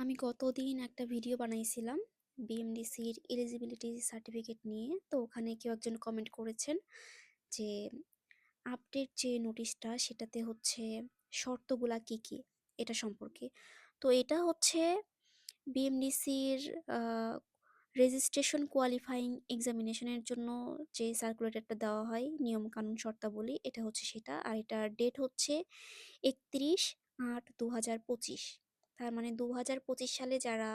আমি গতদিন একটা ভিডিও বানাইছিলাম বিএমডিসির এলিজিবিলিটি সার্টিফিকেট নিয়ে। তো ওখানে কেউ একজন কমেন্ট করেছেন যে আপডেট যে নোটিশটা সেটাতে হচ্ছে শর্তগুলা কি কি এটা সম্পর্কে। তো এটা হচ্ছে বিএমডিসির রেজিস্ট্রেশন কোয়ালিফাইং এক্সামিনেশনের জন্য যে সার্কুলেটরটা দেওয়া হয় নিয়ম কানুন শর্তাবলী, এটা হচ্ছে সেটা। আর এটার ডেট হচ্ছে 31/8/2025। তার মানে 2025 সালে যারা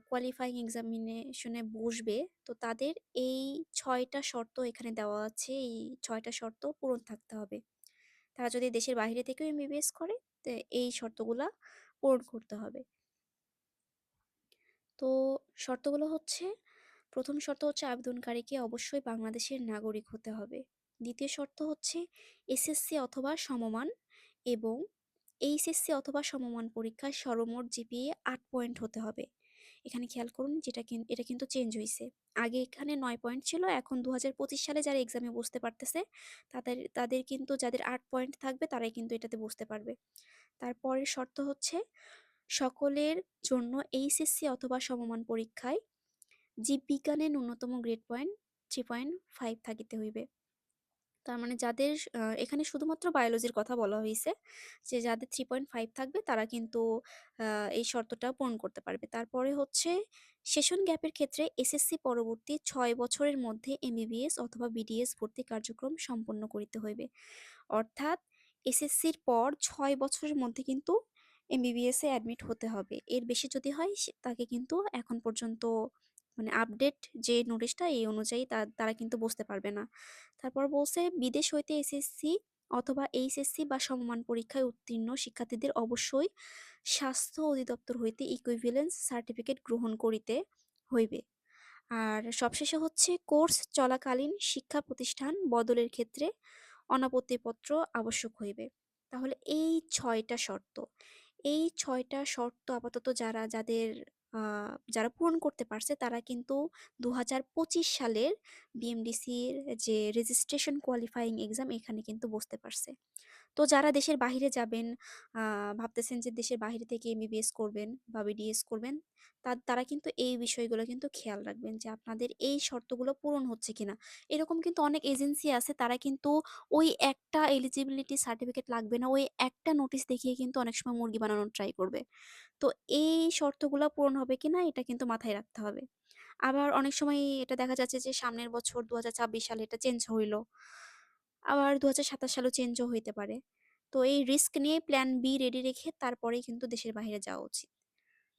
কোয়ালিফাইং এক্সামিনেশনে বসবে, তো তাদের এই 6টা শর্ত এখানে দেওয়া আছে। এই 6টা শর্ত পূরণ থাকতে হবে। তারা যদি দেশের বাইরে থেকেও এমবিবিএস করে, তো এই শর্তগুলা পূরণ করতে হবে। তো শর্তগুলো হচ্ছে, প্রথম শর্ত হচ্ছে আবেদনকারীকে অবশ্যই বাংলাদেশের নাগরিক হতে হবে। দ্বিতীয় শর্ত হচ্ছে এসএসসি অথবা সমমান এবং এইচএসসি অথবা সমমান পরীক্ষায় সর্বমোট জিপিএ 8 পয়েন্ট হতে হবে। এখানে খেয়াল করুন, এটা কিন্তু চেঞ্জ হয়েছে। আগে এখানে 9 পয়েন্ট ছিল, এখন 2025 সালে যারা এক্সামে বসতে পারতেছে তাদের তাদের কিন্তু যাদের 8 পয়েন্ট থাকবে তারাই কিন্তু এটাতে বসতে পারবে। তারপরের শর্ত হচ্ছে সকলের জন্য এইচএসসি অথবা সমমান পরীক্ষায় জীববিজ্ঞানে ন্যূনতম গ্রেড পয়েন্ট 3.5 থাকিতে হইবে। তার মানে যাদের এখানে শুধুমাত্র বায়োলজির কথা বলা হয়েছে, যে যাদের 3.5 থাকবে তারা কিন্তু এই শর্তটা পূরণ করতে পারবে। তারপরে হচ্ছে সেশন গ্যাপের ক্ষেত্রে এসএসসি পরবর্তী 6 বছরের মধ্যে এমবিবিএস অথবা বিডিএস ভর্তি কার্যক্রম সম্পন্ন করিতে হইবে। অর্থাৎ এসএসসির পর 6 বছরের মধ্যে কিন্তু এমবিবিএস এ অ্যাডমিট হতে হবে। এর বেশি যদি হয় তাকে কিন্তু এখন পর্যন্ত মানে আপডেট যে নোটিশটা এই অনুযায়ী তারা কিন্তু বসতে পারবে না। তারপর বলছে বিদেশ হইতে এসএসসি অথবা এইচএসসি বা সমমান পরীক্ষায় উত্তীর্ণ শিক্ষার্থীদের অবশ্যই স্বাস্থ্য অধিদপ্তর হইতে ইকুইভ্যালেন্স সার্টিফিকেট গ্রহণ করিতে হইবে। আর সবশেষে হচ্ছে কোর্স চলাকালীন শিক্ষা প্রতিষ্ঠান বদলের ক্ষেত্রে অনাপত্তিপত্র আবশ্যক হইবে। তাহলে এই 6টা শর্ত, এই 6টা শর্ত আপাতত যারা পূরণ করতে পারছে তারা কিন্তু 2025 সালের বিএমডিসির যে রেজিস্ট্রেশন কোয়ালিফাইং এক্সাম এখানে কিন্তু বসতে পারছে। তো যারা দেশের বাহিরে যাবেন, ভাবতেছেন যে দেশের বাহিরে থেকে এমবিবিএস করবেন বা বিডিএস করবেন, তারা কিন্তু এই বিষয়গুলো কিন্তু খেয়াল রাখবেন যে আপনাদের এই শর্তগুলো পূরণ হচ্ছে কিনা। এরকম কিন্তু অনেক এজেন্সি আছে, তারা কিন্তু ওই একটা এলিজিবিলিটি সার্টিফিকেট লাগবে না, ওই একটা নোটিশ দেখিয়ে কিন্তু অনেক সময় মুরগি বানানোর ট্রাই করবে। তো এই শর্তগুলো পূরণ হবে কিনা এটা কিন্তু মাথায় রাখতে হবে। আবার অনেক সময় এটা দেখা যাচ্ছে যে সামনের বছর 2026 সালে এটা চেঞ্জ হইলো, আবার 2027 সালেও চেঞ্জও হইতে পারে। তো এই রিস্ক নিয়ে প্ল্যান বি রেডি রেখে তারপরেই কিন্তু দেশের বাইরে যাওয়া উচিত।